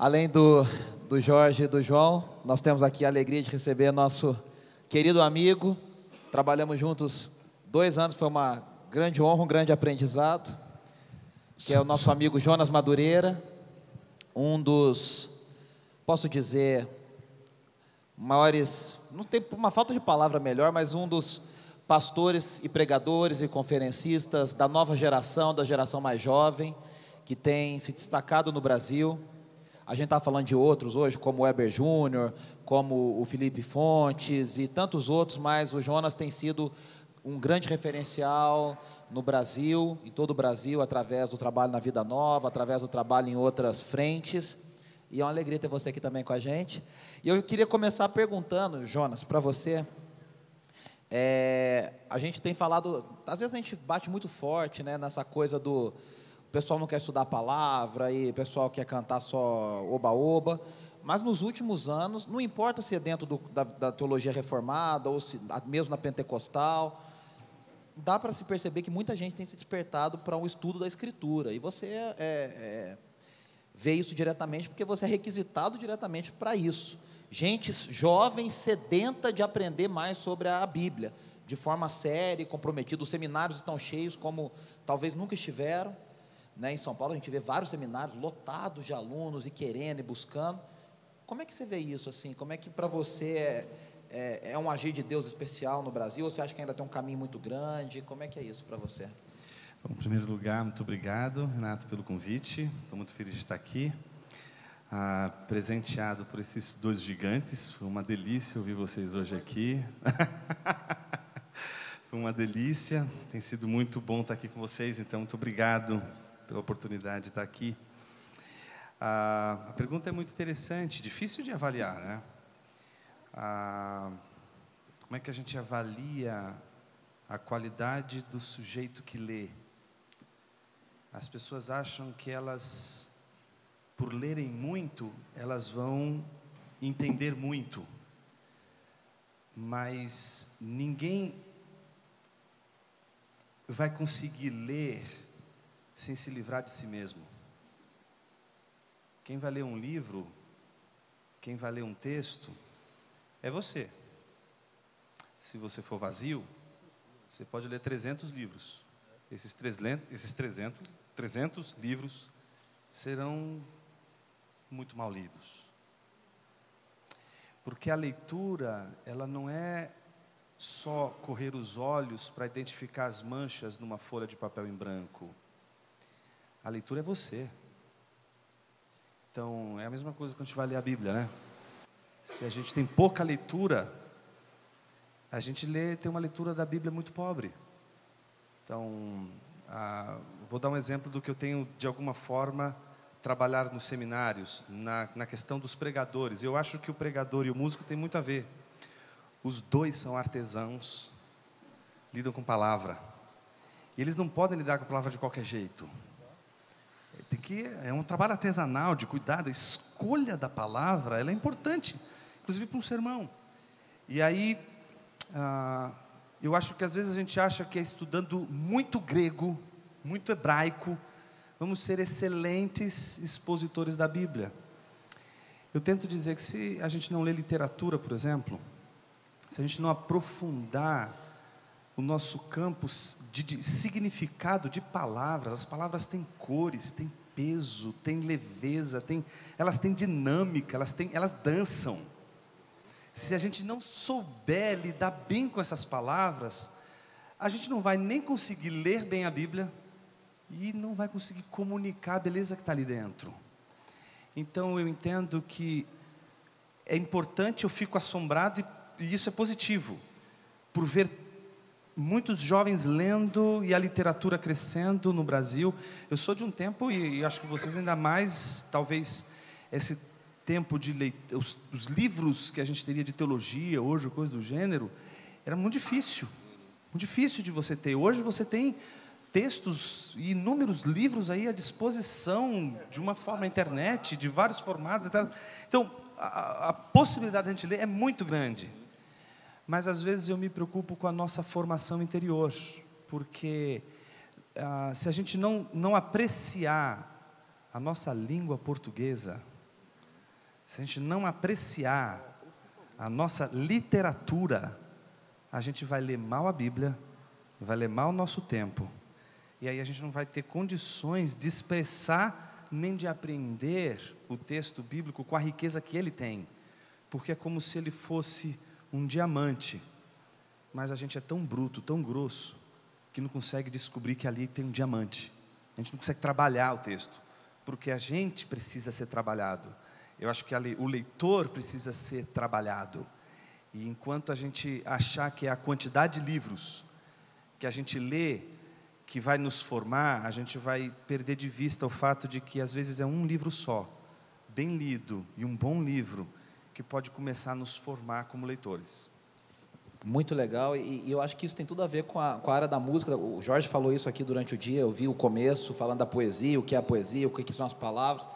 Além do Jorge e do João, nós temos aqui a alegria de receber nosso querido amigo. Trabalhamos juntos 2 anos, foi uma grande honra, um grande aprendizado, que é o nosso amigo Jonas Madureira, um dos, posso dizer, maiores, não tem uma falta de palavra melhor, mas um dos pastores e pregadores e conferencistas da nova geração, da geração mais jovem, que tem se destacado no Brasil. A gente está falando de outros hoje, como o Weber Júnior, como o Felipe Fontes e tantos outros, mas o Jonas tem sido um grande referencial no Brasil, em todo o Brasil, através do trabalho na Vida Nova, através do trabalho em outras frentes. E é uma alegria ter você aqui também com a gente. E eu queria começar perguntando, Jonas, para você. A gente tem falado, às vezes a gente bate muito forte, né, nessa coisa do o pessoal não quer estudar a palavra e o pessoal quer cantar só oba-oba, mas nos últimos anos, não importa se é dentro da teologia reformada ou se, mesmo na pentecostal, dá para se perceber que muita gente tem se despertado para um estudo da Escritura, e você vê isso diretamente porque você é requisitado diretamente para isso. Gente jovem, sedenta de aprender mais sobre a Bíblia, de forma séria e comprometida. Os seminários estão cheios como talvez nunca estiveram, né? Em São Paulo a gente vê vários seminários lotados de alunos e querendo e buscando. Como é que você vê isso assim? Como é que para você é um agir de Deus especial no Brasil? Ou você acha que ainda tem um caminho muito grande? Como é que é isso para você? Bom, em primeiro lugar, muito obrigado, Renato, pelo convite. Estou muito feliz de estar aqui, presenteado por esses 2 gigantes. Foi uma delícia ouvir vocês hoje aqui. Foi uma delícia. Tem sido muito bom estar aqui com vocês, então muito obrigado pela oportunidade de estar aqui. A pergunta é muito interessante, difícil de avaliar, né? Como é que a gente avalia a qualidade do sujeito que lê? As pessoas acham que elas, por lerem muito, elas vão entender muito, mas ninguém vai conseguir ler sem se livrar de si mesmo. Quem vai ler um livro, quem vai ler um texto, é você. Se você for vazio, você pode ler 300 livros. Esses 300 livros serão muito mal lidos. Porque a leitura, ela não é só correr os olhos para identificar as manchas numa folha de papel em branco. A leitura é você. Então, é a mesma coisa que a gente vai ler a Bíblia, né? Se a gente tem pouca leitura, a gente tem uma leitura da Bíblia muito pobre. Então, vou dar um exemplo do que eu tenho, de alguma forma, trabalhar nos seminários, na questão dos pregadores. Eu acho que o pregador e o músico têm muito a ver. Os 2 são artesãos, lidam com palavra. E eles não podem lidar com a palavra de qualquer jeito. É um trabalho artesanal, de cuidado. A escolha da palavra, ela é importante, inclusive para um sermão. E aí, eu acho que às vezes a gente acha que estudando muito grego, muito hebraico, vamos ser excelentes expositores da Bíblia. Eu tento dizer que se a gente não lê literatura, por exemplo, se a gente não aprofundar o nosso campo de significado de palavras, as palavras têm cores, têm peso, têm leveza, elas têm dinâmica, elas dançam. Se a gente não souber lidar bem com essas palavras, a gente não vai nem conseguir ler bem a Bíblia e não vai conseguir comunicar a beleza que está ali dentro. Então eu entendo que é importante, eu fico assombrado, e isso é positivo, por ver muitos jovens lendo e a literatura crescendo no Brasil. Eu sou de um tempo, e acho que vocês ainda mais, talvez esse tempo de leitura, os livros que a gente teria de teologia hoje, ou coisa do gênero, era muito difícil de você ter. Hoje você tem textos e inúmeros livros aí à disposição, de uma forma, na internet, de vários formatos, etc. Então, a possibilidade de a gente ler é muito grande. Mas às vezes eu me preocupo com a nossa formação interior, porque se a gente não apreciar a nossa língua portuguesa, se a gente não apreciar a nossa literatura, a gente vai ler mal a Bíblia, vai ler mal o nosso tempo, e aí a gente não vai ter condições de expressar nem de aprender o texto bíblico com a riqueza que ele tem, porque é como se ele fosse um diamante, mas a gente é tão bruto, tão grosso, que não consegue descobrir que ali tem um diamante. A gente não consegue trabalhar o texto, porque a gente precisa ser trabalhado. Eu acho que o leitor precisa ser trabalhado. E enquanto a gente achar que é a quantidade de livros que a gente lê que vai nos formar, a gente vai perder de vista o fato de que às vezes é um livro só, bem lido e um bom livro, que pode começar a nos formar como leitores. Muito legal, e eu acho que isso tem tudo a ver com a área da música. O Jorge falou isso aqui durante o dia, eu vi o começo, falando da poesia, o que é a poesia, o que são as palavras.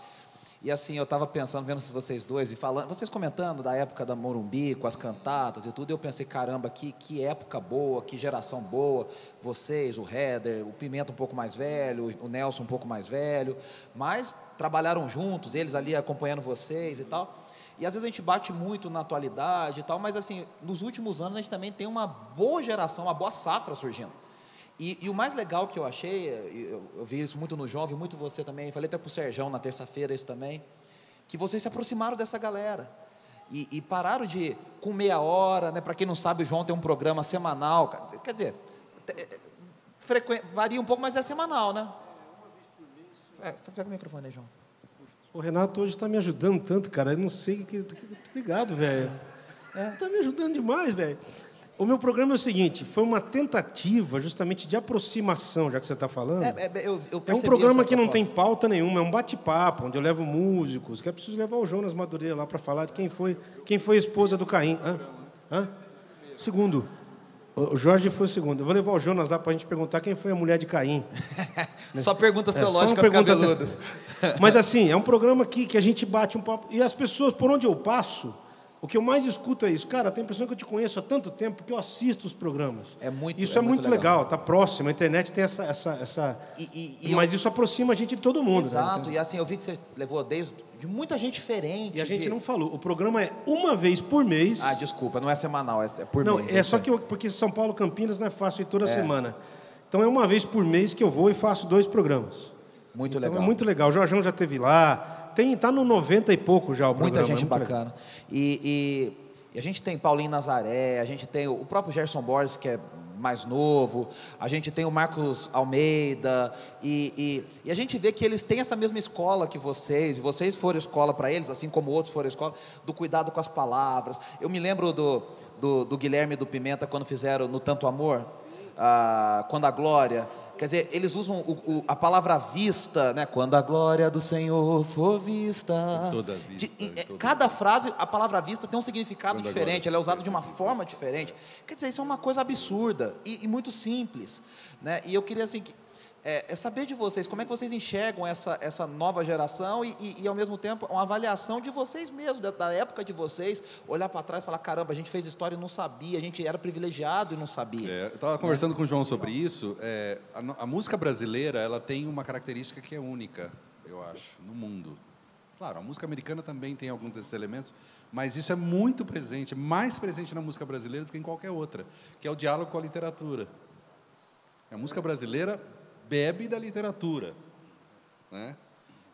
E assim, eu estava pensando, vendo vocês dois, e falando, vocês comentando da época da Morumbi, com as cantatas e tudo, eu pensei, caramba, que época boa, que geração boa, vocês, o Heather, o Pimenta um pouco mais velho, o Nelson um pouco mais velho, mas trabalharam juntos, eles ali acompanhando vocês e tal. E às vezes a gente bate muito na atualidade e tal, mas assim, nos últimos anos a gente também tem uma boa geração, uma boa safra surgindo. E o mais legal que eu achei, eu vi isso muito no João, vi muito você também, falei até para o Serjão na terça-feira isso também, que vocês se aproximaram dessa galera e pararam de, com meia hora, né, para quem não sabe, o João tem um programa semanal, quer dizer, varia um pouco, mas é semanal, né? Pega o microfone aí, João. O Renato hoje está me ajudando tanto, cara, eu não sei, obrigado, velho, está me ajudando demais, velho. O meu programa é o seguinte, foi uma tentativa justamente de aproximação, já que você está falando. É um programa que não tem pauta nenhuma, é um bate-papo, onde eu levo músicos, que é preciso levar o Jonas Madureira lá para falar de quem foi a esposa do Caim. Segundo. O Jorge foi o segundo. Eu vou levar o Jonas lá para a gente perguntar quem foi a mulher de Caim. Só perguntas teológicas cabeludas. Mas assim, é um programa que a gente bate um papo. E as pessoas, por onde eu passo, o que eu mais escuto é isso. Cara, tem pessoa que eu te conheço há tanto tempo que eu assisto os programas. Isso é muito legal, tá próximo. A internet tem essa... Mas isso aproxima a gente de todo mundo. Exato, né? E assim, eu vi que você levou de muita gente diferente. E a gente não falou. O programa é uma vez por mês. Ah, desculpa, não é semanal, é por não, mês. Não, é só que porque São Paulo, Campinas, não é fácil ir toda semana. Então é uma vez por mês que eu vou e faço 2 programas. Muito legal. É muito legal. O Jorjão já esteve lá. Tá no 90 e pouco já o programa. Muita gente bacana. E a gente tem Paulinho Nazaré, a gente tem o próprio Gerson Borges, que é mais novo, a gente tem o Marcos Almeida, e a gente vê que eles têm essa mesma escola que vocês, e vocês foram escola para eles, assim como outros foram escola, do cuidado com as palavras. Eu me lembro do Guilherme e do Pimenta, quando fizeram No Tanto Amor, quando a Glória... Quer dizer, eles usam a palavra vista, né? Quando a glória do Senhor for vista. Toda vista. Cada frase, a palavra vista tem um significado diferente, ela é usada de uma forma diferente. Quer dizer, isso é uma coisa absurda e muito simples, né? E eu queria assim, saber de vocês, como é que vocês enxergam essa nova geração e ao mesmo tempo, uma avaliação de vocês mesmos, da época de vocês, olhar para trás e falar, caramba, a gente fez história e não sabia, a gente era privilegiado e não sabia. Eu estava conversando com o João sobre isso. A música brasileira, ela tem uma característica que é única, eu acho, no mundo. Claro, a música americana também tem alguns desses elementos, mas isso é muito presente, mais presente na música brasileira do que em qualquer outra, que é o diálogo com a literatura. A música brasileira bebe da literatura, né?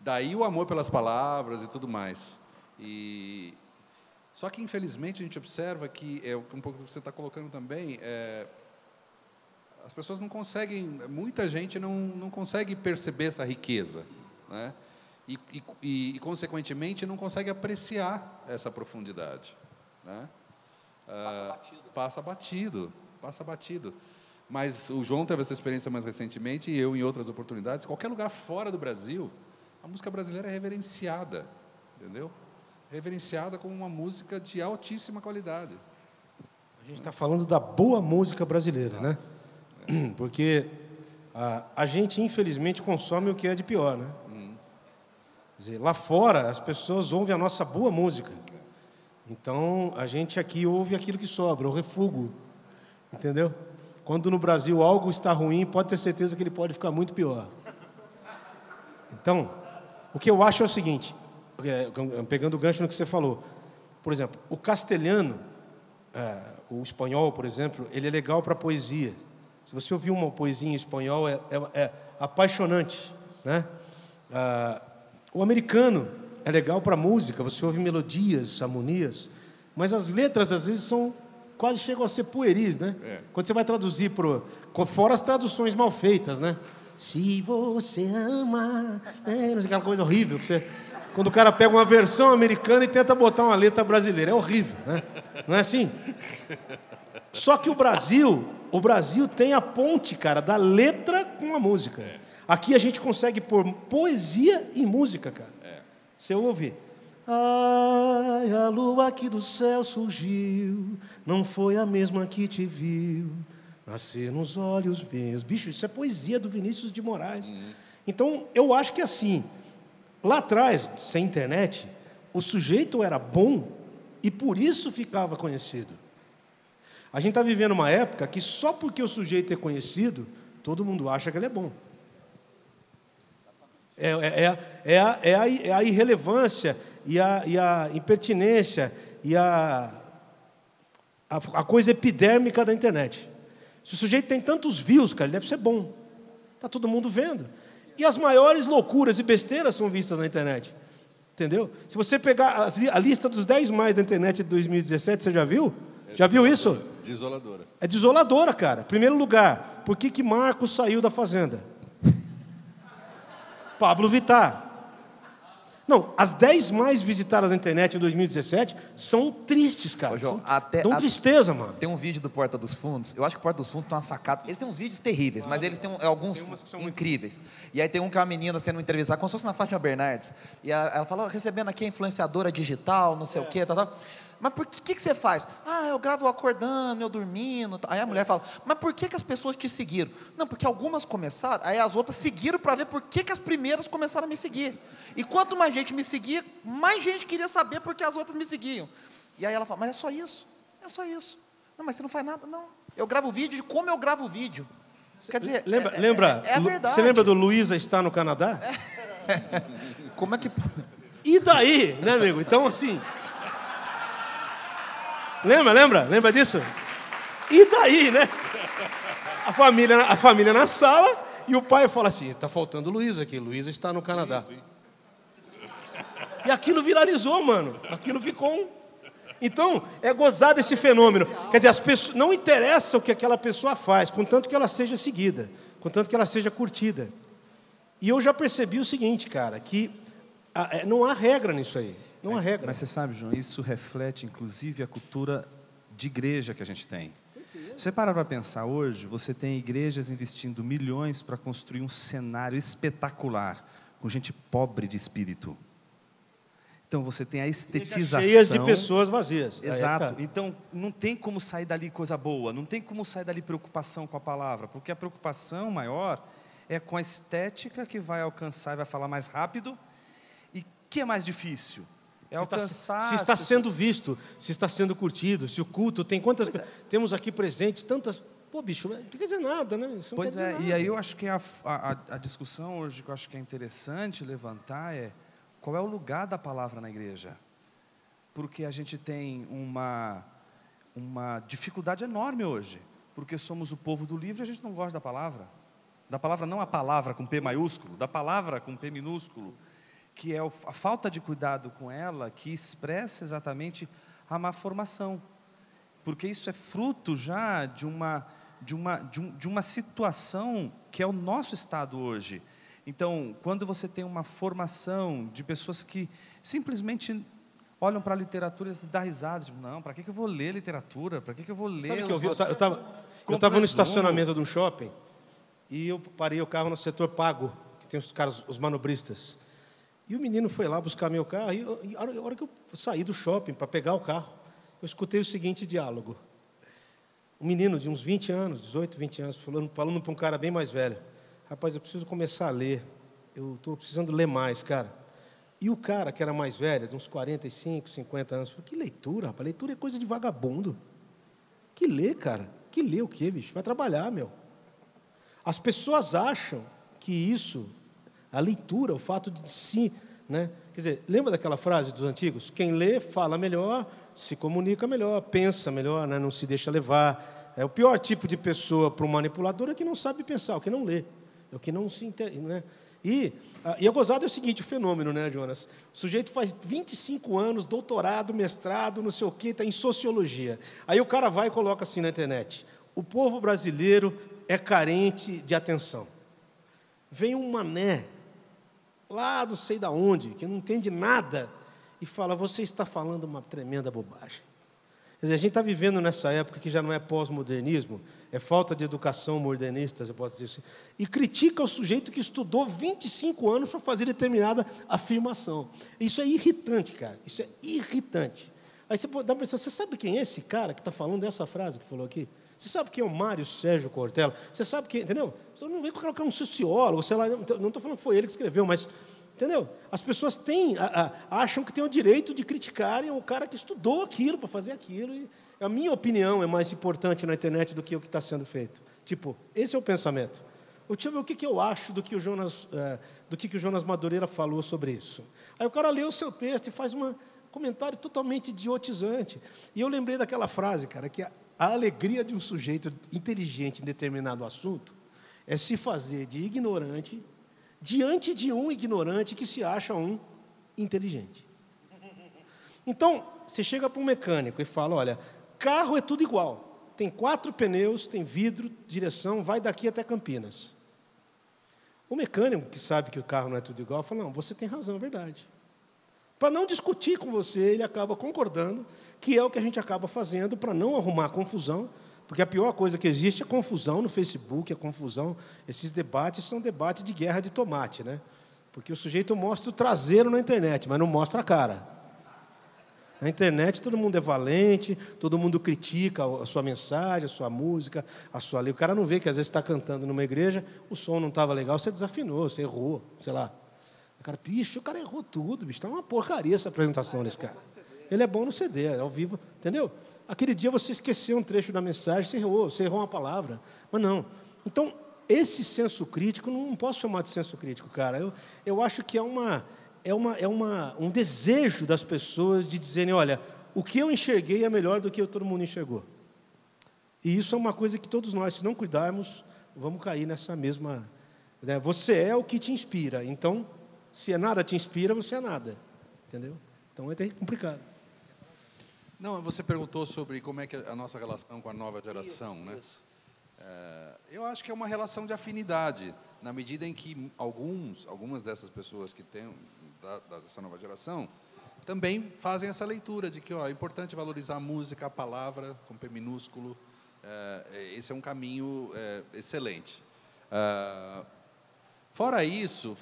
Daí o amor pelas palavras e tudo mais. Só que, infelizmente, a gente observa que, um pouco do que você está colocando também, as pessoas não conseguem, muita gente não consegue perceber essa riqueza, né? E, consequentemente, não consegue apreciar essa profundidade, né? Passa batido. Mas o João teve essa experiência mais recentemente, e eu em outras oportunidades. Qualquer lugar fora do Brasil, a música brasileira é reverenciada, entendeu? Reverenciada como uma música de altíssima qualidade. A gente está falando da boa música brasileira, né? Porque a gente, infelizmente, consome o que é de pior, né? Quer dizer, lá fora, as pessoas ouvem a nossa boa música. Então, a gente aqui ouve aquilo que sobra, o refúgio, entendeu? Quando no Brasil algo está ruim, pode ter certeza que ele pode ficar muito pior. Então, o que eu acho é o seguinte, pegando o gancho no que você falou, por exemplo, o castelhano, o espanhol, por exemplo, ele é legal para poesia. Se você ouvir uma poesia em espanhol, é apaixonante, né? O americano é legal para música, você ouve melodias, harmonias, mas as letras, às vezes, quase chegam a ser pueris, né? Quando você vai traduzir fora as traduções mal feitas, né? Se você ama... não sei, aquela coisa horrível que quando o cara pega uma versão americana e tenta botar uma letra brasileira. É horrível, né? Não é assim? Só que o Brasil tem a ponte, cara, da letra com a música. Aqui a gente consegue pôr poesia e música, cara. Você ouve... Ai, a lua que do céu surgiu, não foi a mesma que te viu nascer nos olhos meus. Bicho, isso é poesia do Vinícius de Moraes. Então, eu acho que assim, lá atrás, sem internet, o sujeito era bom e por isso ficava conhecido. A gente está vivendo uma época que só porque o sujeito é conhecido, todo mundo acha que ele é bom. É a irrelevância e a impertinência e a coisa epidérmica da internet. Se o sujeito tem tantos views, cara, ele deve ser bom. Está todo mundo vendo. E as maiores loucuras e besteiras são vistas na internet. Entendeu? Se você pegar a lista dos 10 mais da internet de 2017, você já viu? Já viu isso? Desoladora. É desoladora, cara. Primeiro lugar, por que Marcos saiu da Fazenda? Pablo Vittar. Não, as 10 mais visitadas na internet em 2017 são tristes, cara. Ô, João, dão tristeza, mano. Tem um vídeo do Porta dos Fundos, eu acho que o Porta dos Fundos tem uma sacada. Eles têm uns vídeos terríveis, mas eles têm alguns incríveis. E aí tem um que é uma menina sendo entrevistada, como se fosse na Fátima Bernardes. E ela fala, recebendo aqui a influenciadora digital, não sei o quê, tal. Mas por que você faz? Eu gravo acordando, eu dormindo. Aí a mulher fala, mas por que as pessoas te seguiram? Não, porque algumas começaram, aí as outras seguiram para ver por que as primeiras começaram a me seguir. E quanto mais gente me seguia, mais gente queria saber por que as outras me seguiam. E aí ela fala, mas é só isso? É só isso. Não, mas você não faz nada? Não. Eu gravo vídeo de como eu gravo vídeo. Quer dizer, lembra, é a verdade. Você lembra do Luísa está no Canadá? Como é que... E daí, né, amigo? Então, assim... Lembra disso? E daí, né? A família na sala e o pai fala assim, está faltando Luísa aqui, Luísa está no Canadá. E aquilo viralizou, mano. Aquilo ficou Então, é gozado esse fenômeno. Quer dizer, as pessoas, não interessa o que aquela pessoa faz, contanto que ela seja seguida, contanto que ela seja curtida. E eu já percebi o seguinte, cara, que não há regra nisso aí. Não há regra. Mas você sabe, João, isso reflete, inclusive, a cultura de igreja que a gente tem. Você para para pensar hoje, você tem igrejas investindo milhões para construir um cenário espetacular, com gente pobre de espírito. Então, você tem a estetização... Cheias de pessoas vazias. Exato. Então, não tem como sair dali coisa boa, não tem como sair dali preocupação com a palavra, porque a preocupação maior é com a estética que vai alcançar e vai falar mais rápido. E o que é mais difícil? É alcançar... Se está sendo visto, se está sendo curtido, se o culto tem quantas... Temos aqui presentes tantas... Pô, bicho, não quer dizer nada, né? Isso pois é, e aí eu acho que a discussão hoje que eu acho que é interessante levantar é qual é o lugar da palavra na igreja? Porque a gente tem uma dificuldade enorme hoje, porque somos o povo do livro e a gente não gosta da palavra não a palavra com P maiúsculo, da palavra com P minúsculo, que é a falta de cuidado com ela, que expressa exatamente a má formação, porque isso é fruto já de uma situação que é o nosso estado hoje. Então, quando você tem uma formação de pessoas que simplesmente olham para a literatura e dão risada, tipo, não, para que eu vou ler literatura? Para que eu vou ler? Sabe que eu estava no estacionamento de um shopping e eu parei o carro no setor pago, que tem os caras, os manobristas. E o menino foi lá buscar meu carro e a hora que eu saí do shopping para pegar o carro, eu escutei o seguinte diálogo. Um menino de uns 20 anos, 18, 20 anos, falando para um cara bem mais velho. Rapaz, eu preciso começar a ler. Eu estou precisando ler mais, cara. E o cara, que era mais velho, de uns 45, 50 anos, falou, que leitura, rapaz? Leitura é coisa de vagabundo. Que lê, cara? Que lê o quê, bicho? Vai trabalhar, meu. As pessoas acham que isso, a leitura, o fato de se né? Quer dizer, lembra daquela frase dos antigos? Quem lê, fala melhor, se comunica melhor, pensa melhor, né? Não se deixa levar. O pior tipo de pessoa para um manipulador é que não sabe pensar, o que não lê, é o que não se entende, né? E é gozado é o seguinte, o fenômeno, né, Jonas? O sujeito faz 25 anos, doutorado, mestrado, não sei o quê, está em sociologia. Aí o cara vai e coloca assim na internet: o povo brasileiro é carente de atenção. Vem um mané, lá não sei da onde, que não entende nada, e fala: você está falando uma tremenda bobagem. Quer dizer, a gente está vivendo nessa época que já não é pós-modernismo, é falta de educação modernista, você pode dizer assim, e critica o sujeito que estudou 25 anos para fazer determinada afirmação. Isso é irritante, cara, isso é irritante. Aí você pode dar uma pessoa: você sabe quem é esse cara que está falando essa frase que falou aqui? Você sabe quem é o Mário Sérgio Cortella? Você sabe quem, entendeu? Você não vem colocar um sociólogo, sei lá, não estou falando que foi ele que escreveu, mas, entendeu? As pessoas acham que têm o direito de criticarem o cara que estudou aquilo para fazer aquilo. E a minha opinião é mais importante na internet do que o que está sendo feito. Tipo, esse é o pensamento. Deixa eu ver o que eu acho do que o Jonas Madureira falou sobre isso. Aí o cara lê o seu texto e faz um comentário totalmente idiotizante. E eu lembrei daquela frase, cara, que a alegria de um sujeito inteligente em determinado assunto é se fazer de ignorante diante de um ignorante que se acha um inteligente. Então, você chega para um mecânico e fala: olha, carro é tudo igual. Tem 4 pneus, tem vidro, direção, vai daqui até Campinas. O mecânico, que sabe que o carro não é tudo igual, fala: não, você tem razão, é verdade. Para não discutir com você, ele acaba concordando, que é o que a gente acaba fazendo para não arrumar confusão, porque a pior coisa que existe é confusão no Facebook, é confusão. Esses debates são debates de guerra de tomate, né? Porque o sujeito mostra o traseiro na internet, mas não mostra a cara. Na internet todo mundo é valente, todo mundo critica a sua mensagem, a sua música, a sua lei. O cara não vê que às vezes está cantando numa igreja, o som não estava legal, você desafinou, você errou, sei lá. O cara, bicho, o cara errou tudo, bicho, está uma porcaria essa apresentação desse cara. Ele é bom no CD, é ao vivo, entendeu? Aquele dia você esqueceu um trecho da mensagem, você errou uma palavra, mas não. Então, esse senso crítico, não posso chamar de senso crítico, cara. Eu acho que é um desejo das pessoas de dizerem: olha, o que eu enxerguei é melhor do que todo mundo enxergou. E isso é uma coisa que todos nós, se não cuidarmos, vamos cair nessa mesma... Né? Você é o que te inspira, então, se nada te inspira, você é nada. Entendeu? Então, é complicado. Não, você perguntou sobre como é que é a nossa relação com a nova geração, né? Isso. Eu acho que é uma relação de afinidade, na medida em que algumas dessas pessoas que têm dessa nova geração também fazem essa leitura de que é importante valorizar a música, a palavra, com P minúsculo. Esse é um caminho excelente. Fora isso,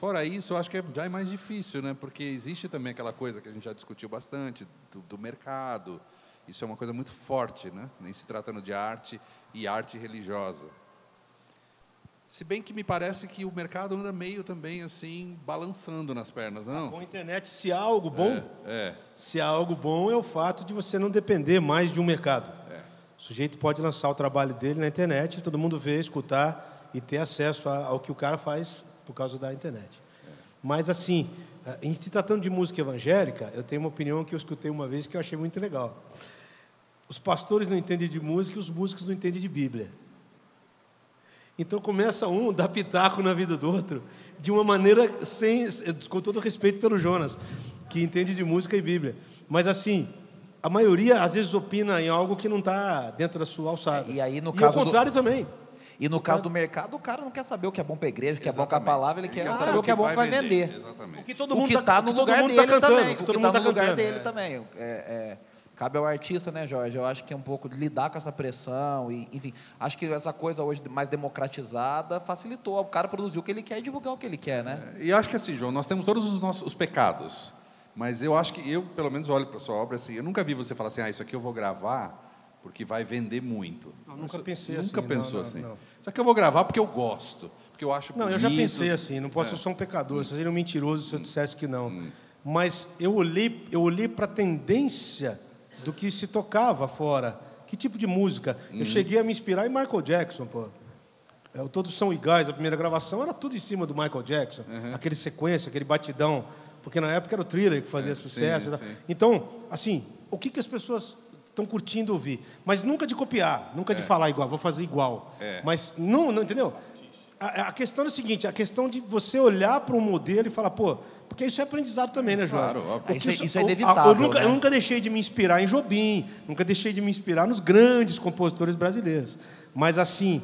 eu acho que já é mais difícil, né? Porque existe também aquela coisa que a gente já discutiu bastante, do mercado. Isso é uma coisa muito forte, né? Nem se tratando de arte e arte religiosa. Se bem que me parece que o mercado anda meio também assim, balançando nas pernas, não? Com a internet, se há algo bom, se há algo bom é o fato de você não depender mais de um mercado. O sujeito pode lançar o trabalho dele na internet, todo mundo ver, escutar e ter acesso ao que o cara faz por causa da internet. Mas, assim, em se tratando de música evangélica, eu tenho uma opinião que eu escutei uma vez que eu achei muito legal. Os pastores não entendem de música e os músicos não entendem de Bíblia. Então, começa um, dá pitaco na vida do outro, de uma maneira, com todo respeito pelo Jonas, que entende de música e Bíblia. Mas, assim, a maioria, às vezes, opina em algo que não está dentro da sua alçada. E aí, no e caso ao contrário também. E no caso do mercado, o cara não quer saber o que é bom para a igreja, o que é bom para a palavra, ele quer saber saber o que é bom para vender. Exatamente. O que todo mundo está no lugar dele também. O que está no lugar dele também. Cabe ao artista, né, Jorge? Eu acho que é um pouco de lidar com essa pressão. E, enfim, acho que essa coisa hoje mais democratizada facilitou. O cara produzir o que ele quer e divulgar o que ele quer, né? E eu acho que assim, João, nós temos todos os nossos pecados. Mas eu acho que, pelo menos, olho para a sua obra assim, eu nunca vi você falar assim: isso aqui eu vou gravar porque vai vender muito. Eu nunca pensei nunca assim. Pensou não, assim. Não. Só que eu vou gravar porque eu gosto, porque eu acho bonito. Não, eu já pensei assim, não posso ser um pecador, seria um mentiroso se eu dissesse que não. Mas eu olhei para a tendência do que se tocava fora. Que tipo de música? Eu cheguei a me inspirar em Michael Jackson, pô. Todos São Iguais, a primeira gravação era tudo em cima do Michael Jackson. Aquele sequência, aquele batidão. porque na época era o Thriller que fazia sucesso. sim, sim. Então, assim, o que as pessoas estão curtindo ouvir? Mas nunca de copiar, nunca de falar igual, vou fazer igual. Mas, não, entendeu? A questão é o seguinte, a questão de você olhar para um modelo e falar, pô, porque isso é aprendizado também, né, João? Claro, óbvio. Isso é inevitável, eu nunca deixei de me inspirar em Jobim, nunca deixei de me inspirar nos grandes compositores brasileiros. Mas, assim,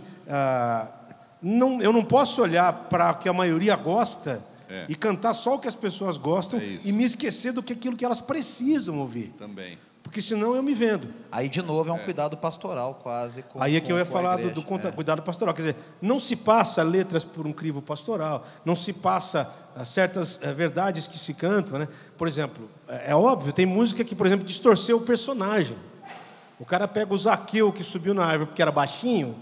eu não posso olhar para o que a maioria gosta e cantar só o que as pessoas gostam e me esquecer do que aquilo que elas precisam ouvir. Também. Porque senão eu me vendo. Aí, de novo, é um cuidado pastoral, quase. Aí é que eu ia falar igreja. do cuidado pastoral. Quer dizer, não se passa letras por um crivo pastoral, não se passa certas verdades que se cantam, né? Por exemplo, é óbvio, tem música que, por exemplo, distorceu o personagem. O cara pega o Zaqueu, que subiu na árvore porque era baixinho,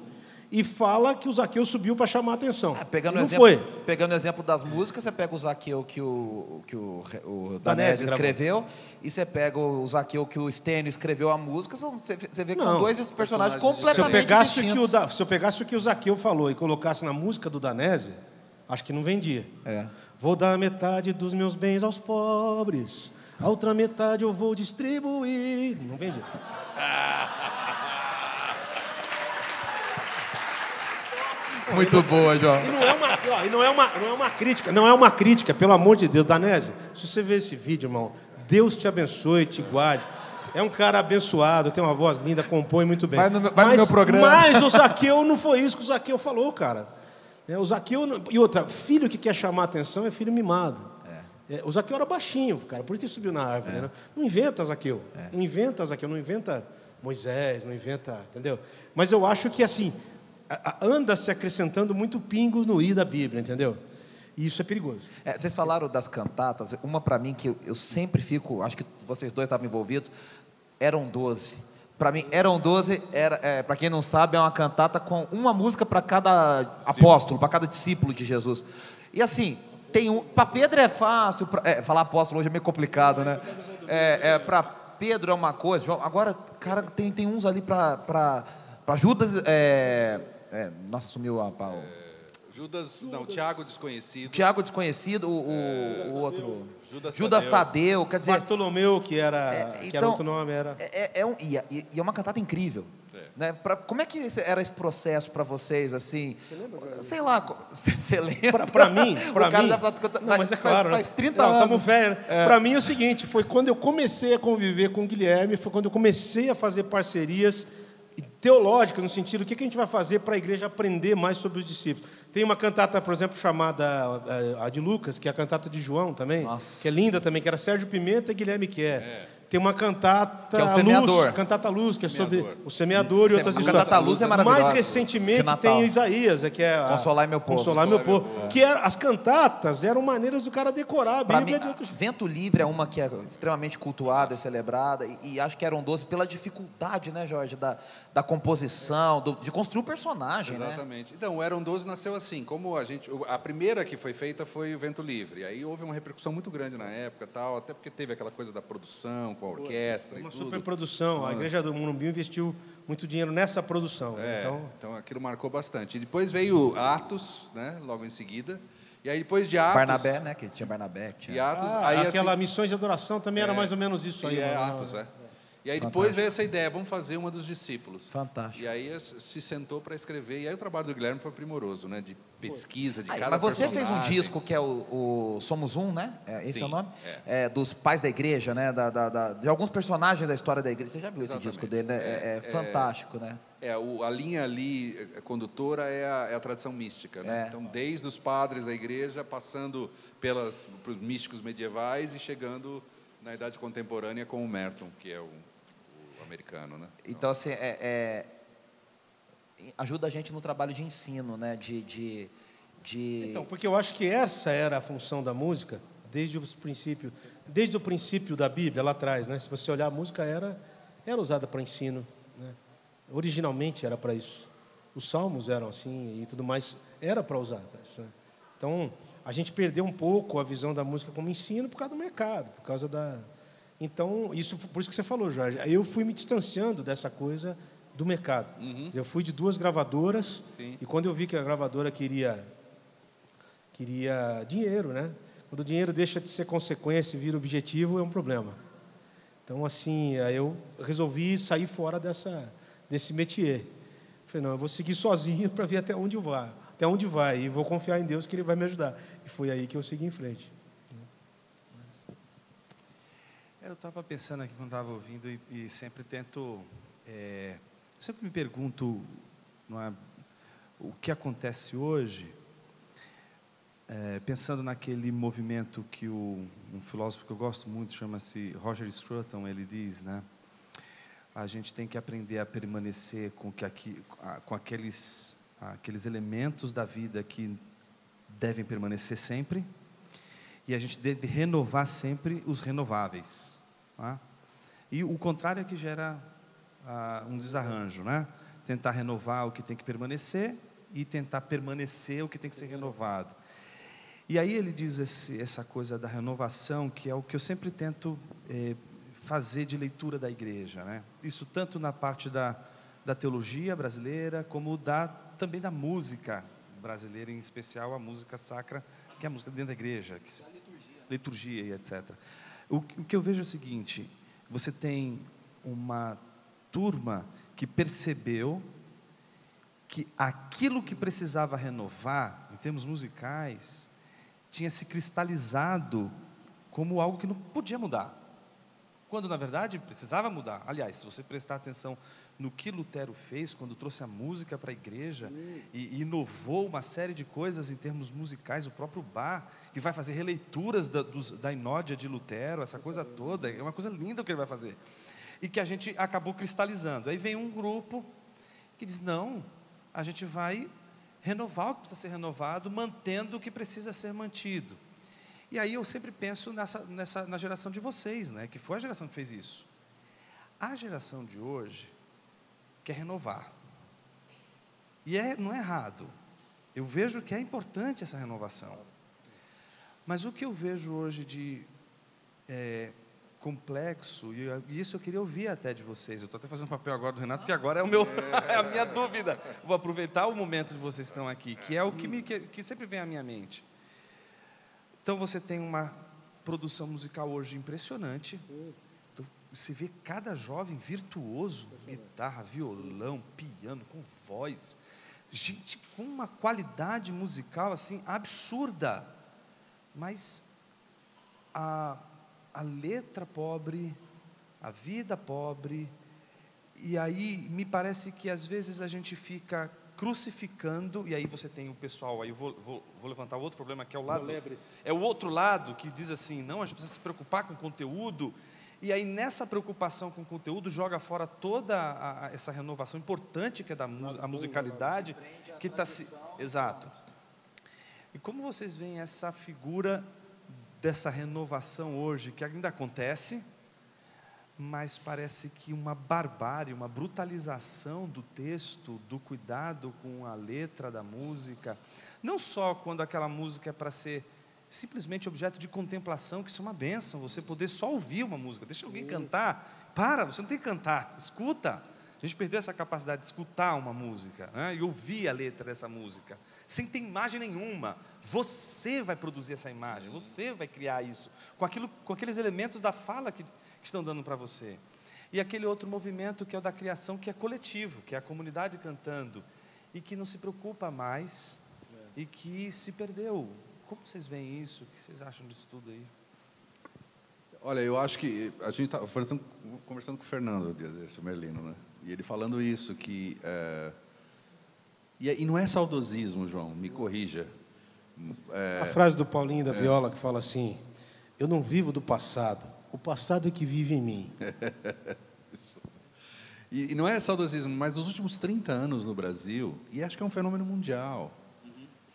e fala que o Zaqueu subiu para chamar a atenção. Pegando o exemplo das músicas, você pega o Zaqueu que o Danese escreveu, e você pega o Zaqueu que o Stênio escreveu a música, você vê que são dois personagens completamente distintos. Se eu pegasse o que o Zaqueu falou e colocasse na música do Danese, acho que não vendia. Vou dar metade dos meus bens aos pobres, a outra metade eu vou distribuir. Não vendia. Muito boa, João. E não é uma crítica, pelo amor de Deus, Danese. Se você ver esse vídeo, irmão, Deus te abençoe, te guarde. É um cara abençoado, tem uma voz linda, compõe muito bem. Vai no meu programa. Mas o Zaqueu não foi isso que o Zaqueu falou, cara. O Zaqueu e outra, filho que quer chamar a atenção é filho mimado. O Zaqueu era baixinho, cara, por isso que subiu na árvore. Né? Não inventa Zaqueu. Não inventa Zaqueu, não inventa Moisés, não inventa, entendeu? Mas eu acho que assim anda se acrescentando muito pingo no i da Bíblia, entendeu? E isso é perigoso. Vocês falaram das cantatas, uma para mim que eu sempre fico, acho que vocês dois estavam envolvidos, Eram 12. Para mim, Eram 12, para quem não sabe, é uma cantata com uma música para cada apóstolo, para cada discípulo de Jesus. E assim, para Pedro é fácil, falar apóstolo hoje é meio complicado, né? Para Pedro é uma coisa, João, agora, cara, tem uns ali para Judas, nossa, sumiu a pau. Judas, não, Tiago desconhecido. Tiago desconhecido, o outro. Judas Tadeu, quer dizer. Bartolomeu, que era outro nome. E é uma cantata incrível. Né? Como é que era esse processo para vocês, assim? Sei lá, você lembra? Para mim. Não, mas é claro. Faz 30 anos. Estamos velhos. Para mim é o seguinte: foi quando eu comecei a conviver com o Guilherme, foi quando eu comecei a fazer parcerias teológicas, no sentido, o que a gente vai fazer para a igreja aprender mais sobre os discípulos. Tem uma cantata, por exemplo, chamada a de Lucas, que é a cantata de João também, que é linda também, que era Sérgio Pimenta e Guilherme Quer. Tem uma cantata que é o Semeador. Luz, cantata Luz, que é sobre o semeador e outras histórias. Cantata Luz é maravilhosa. Mais recentemente tem Isaías, que é Consolar meu povo. Consolar meu povo. Que as cantatas eram maneiras do cara decorar a Bíblia de outros. Vento Livre é uma que é extremamente cultuada e celebrada, e acho que Eram 12 pela dificuldade, né, Jorge, da composição, de construir o personagem. Exatamente. Né? Então, o Eram 12 nasceu assim, como a primeira que foi feita foi o Vento Livre. Aí houve uma repercussão muito grande na época, tal, até porque teve aquela coisa da produção, com a orquestra e tudo. Uma superprodução. A Igreja do Morumbi investiu muito dinheiro nessa produção. Então aquilo marcou bastante. E depois veio Atos, né, logo em seguida. E aí depois de Atos... Barnabé, né, que tinha Barnabé. E Atos, aí, aquela Missões de Adoração também era mais ou menos isso aí. Atos, E aí depois veio essa ideia, vamos fazer uma dos discípulos. Fantástico. E aí se sentou para escrever, e aí o trabalho do Guilherme foi primoroso, né? De pesquisa, de cada Mas você personagem. fez um disco que é o Somos Um, né? Esse é o nome? Dos pais da igreja, né? De alguns personagens da história da igreja. Você já viu esse disco dele, né? É fantástico, né? A linha ali condutora é a tradição mística, né? Então, desde os padres da igreja, passando pelos místicos medievais e chegando na idade contemporânea com o Merton, que é o americano, né? Então, assim, ajuda a gente no trabalho de ensino, né? Então, porque eu acho que essa era a função da música desde o princípio da Bíblia, lá atrás, né? Se você olhar, a música era usada para ensino, né? Originalmente era para isso. Os salmos eram assim e tudo mais, era para usar isso, né? Então, a gente perdeu um pouco a visão da música como ensino por causa do mercado, por causa da... Então, por isso que você falou, Jorge, eu fui me distanciando dessa coisa do mercado. Eu fui de 2 gravadoras, e quando eu vi que a gravadora queria dinheiro, né? Quando o dinheiro deixa de ser consequência e vira objetivo, é um problema. Então, assim, aí eu resolvi sair fora desse métier. Falei, não, eu vou seguir sozinho para ver até onde vai, e vou confiar em Deus que Ele vai me ajudar. E foi aí que eu segui em frente. Eu estava pensando aqui quando estava ouvindo e sempre tento... eu sempre me pergunto, não é, o que acontece hoje, pensando naquele movimento que um filósofo que eu gosto muito, chama-se Roger Scruton, ele diz, né? A gente tem que aprender a permanecer com aqueles elementos da vida que devem permanecer sempre, e a gente deve renovar sempre os renováveis. Tá? E o contrário é que gera um desarranjo, né? Tentar renovar o que tem que permanecer e tentar permanecer o que tem que ser renovado. E aí ele diz essa coisa da renovação, que é o que eu sempre tento fazer de leitura da igreja, né? Isso tanto na parte da teologia brasileira, como também da música brasileira, em especial a música sacra, que é a música dentro da igreja, liturgia e etc. O que eu vejo é o seguinte: você tem uma turma que percebeu que aquilo que precisava renovar, em termos musicais, tinha se cristalizado como algo que não podia mudar, quando na verdade precisava mudar. Aliás, se você prestar atenção no que Lutero fez quando trouxe a música para a igreja e inovou uma série de coisas em termos musicais, o próprio Bach, que vai fazer releituras da Inódia de Lutero, essa coisa toda, é uma coisa linda o que ele vai fazer, e que a gente acabou cristalizando. Aí vem um grupo que diz, não, a gente vai renovar o que precisa ser renovado, mantendo o que precisa ser mantido. E aí eu sempre penso na geração de vocês, né, que foi a geração que fez isso. A geração de hoje quer renovar. E não é errado. Eu vejo que é importante essa renovação. Mas o que eu vejo hoje de complexo, e isso eu queria ouvir até de vocês. Eu estou até fazendo papel agora do Renato, porque agora é a minha dúvida. Vou aproveitar o momento de vocês que estão aqui, que é o que sempre vem à minha mente. Então você tem uma produção musical hoje impressionante. Então, você vê cada jovem virtuoso, guitarra, violão, piano, com voz, gente com uma qualidade musical assim absurda, mas a letra pobre, a vida pobre. E aí me parece que às vezes a gente fica crucificando, e aí você tem o pessoal, aí eu vou levantar outro problema, que é o outro lado, que diz assim, não, a gente precisa se preocupar com o conteúdo, e aí nessa preocupação com o conteúdo, joga fora toda essa renovação importante que é a musicalidade, que está se... Exato. E como vocês veem essa figura dessa renovação hoje, que ainda acontece, mas parece que uma barbárie, uma brutalização do texto, do cuidado com a letra da música, não só quando aquela música é para ser simplesmente objeto de contemplação, que isso é uma bênção, você poder só ouvir uma música, deixa alguém cantar, você não tem que cantar, escuta. A gente perdeu essa capacidade de escutar uma música, né, e ouvir a letra dessa música, sem ter imagem nenhuma. Você vai produzir essa imagem, você vai criar isso, com aqueles elementos da fala que estão dando para você. E aquele outro movimento que é o da criação, que é coletivo, que é a comunidade cantando, e que não se preocupa mais, e que se perdeu. Como vocês veem isso? O que vocês acham disso tudo aí? Olha, eu acho que a gente estava conversando com o Fernando, o Merlino, né? E ele falando isso, que... E não é saudosismo, João, me corrija. A frase do Paulinho da Viola, que fala assim, eu não vivo do passado, o passado é que vive em mim. E não é saudosismo, mas nos últimos 30 anos no Brasil, e acho que é um fenômeno mundial,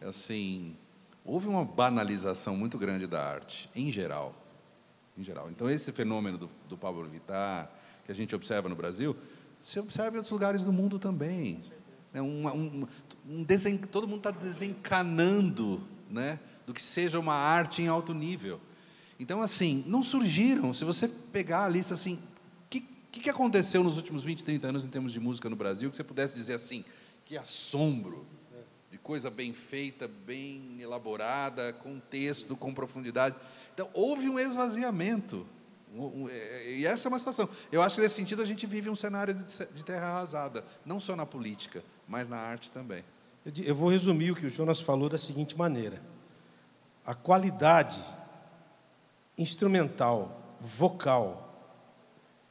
assim, houve uma banalização muito grande da arte, em geral. Então, esse fenômeno do Pablo Vittar, que a gente observa no Brasil, se observa em outros lugares do mundo também. Todo mundo está desencanando, né, do que seja uma arte em alto nível. Então, assim, não surgiram, se você pegar a lista, assim, o que aconteceu nos últimos 20, 30 anos em termos de música no Brasil, que você pudesse dizer assim, que assombro, de coisa bem feita, bem elaborada, com texto, com profundidade. Então, houve um esvaziamento. E essa é uma situação. Eu acho que, nesse sentido, a gente vive um cenário de terra arrasada, não só na política, mas na arte também. Eu vou resumir o que o Jonas falou da seguinte maneira. A qualidade instrumental, vocal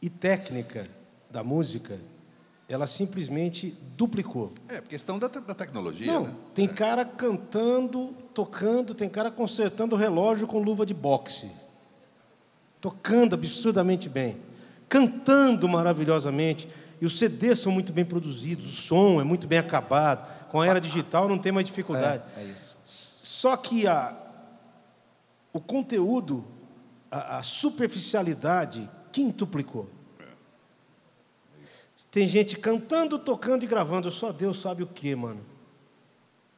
e técnica da música, ela simplesmente duplicou. É, questão da tecnologia. Não, né? tem cara cantando, tocando, tem cara consertando o relógio com luva de boxe. Tocando absurdamente bem. Cantando maravilhosamente. E os CDs são muito bem produzidos, o som é muito bem acabado. Com a era digital não tem mais dificuldade. É isso. Só que o conteúdo, a superficialidade, quintuplicou. Tem gente cantando, tocando e gravando. Só Deus sabe o quê, mano?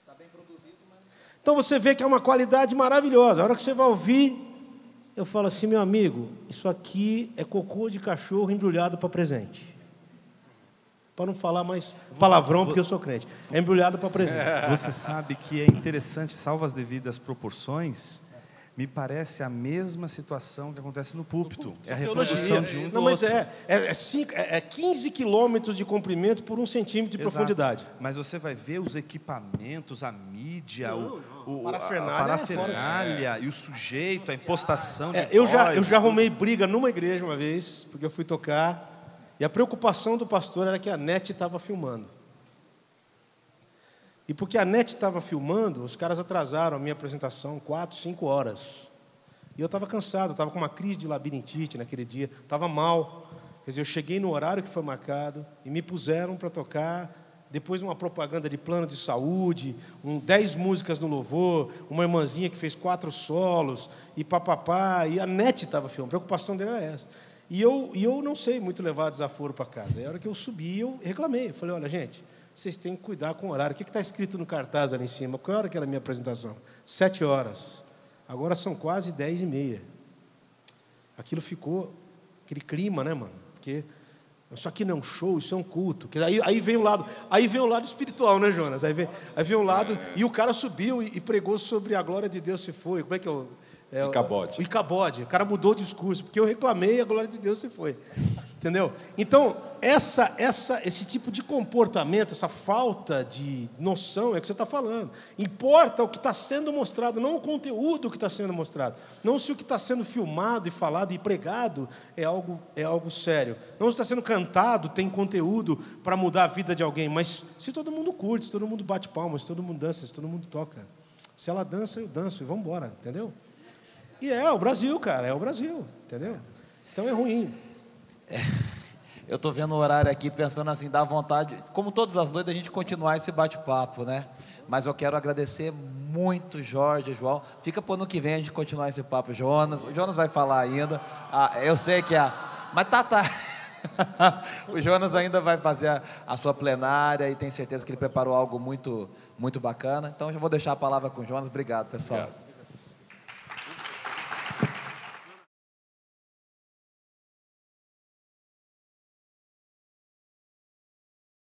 Está bem produzido, mas... Então você vê que é uma qualidade maravilhosa. A hora que você vai ouvir, eu falo assim, meu amigo, isso aqui é cocô de cachorro embrulhado para presente. Para não falar mais palavrão, porque eu sou crente. É embrulhado para presente. Você sabe que é interessante, salvo as devidas proporções, me parece a mesma situação que acontece no púlpito. É a reprodução de um do Não, mas outro. é 15 quilômetros de comprimento por 1 centímetro de Exato. profundidade. Mas você vai ver os equipamentos, a mídia, a Parafernália parafernália e o sujeito, a impostação de Eu voz. já arrumei briga numa igreja uma vez, porque eu fui tocar, e a preocupação do pastor era que a NET estava filmando. E porque a NET estava filmando, os caras atrasaram a minha apresentação 4, 5 horas. E eu estava cansado, estava com uma crise de labirintite naquele dia, estava mal. Quer dizer, eu cheguei no horário que foi marcado e me puseram para tocar, depois uma propaganda de plano de saúde, 10 músicas no louvor, uma irmãzinha que fez 4 solos, e papapá, e a NET estava filmando, a preocupação dele era essa. E eu não sei muito levar desaforo para casa. Aí, a hora que eu subi, eu reclamei. Eu falei, olha, gente, vocês têm que cuidar com o horário. O que está escrito no cartaz ali em cima? Qual hora que era a minha apresentação? 7 horas. Agora são quase 10h30. Aquilo ficou, aquele clima, né, mano? Porque isso aqui não é um show, isso é um culto. Aí vem o lado espiritual, né, Jonas? Aí vem um lado, e o cara subiu e pregou sobre a glória de Deus se foi. Como é que eu... Icabode. O Icabode. O cara mudou o discurso, porque eu reclamei e a glória de Deus se foi. Entendeu? Então, esse tipo de comportamento, essa falta de noção é o que você está falando. Importa o que está sendo mostrado, não o conteúdo que está sendo mostrado. Não se o que está sendo filmado e falado e pregado é algo sério. Não se está sendo cantado, tem conteúdo para mudar a vida de alguém. Mas se todo mundo curte, se todo mundo bate palmas, se todo mundo dança, se todo mundo toca. Se ela dança, eu danço e vamos embora, entendeu? E é o Brasil, cara, é o Brasil, entendeu? Então é ruim. Eu estou vendo o horário aqui, pensando assim, dá vontade, como todas as noites, a gente continuar esse bate-papo, né? Mas eu quero agradecer muito, Jorge, João. Fica para o ano que vem a gente continuar esse papo, Jonas. O Jonas vai falar ainda. Eu sei que mas tá. O Jonas ainda vai fazer a sua plenária e tenho certeza que ele preparou algo muito, muito bacana. Então, eu vou deixar a palavra com o Jonas. Obrigado, pessoal. Obrigado.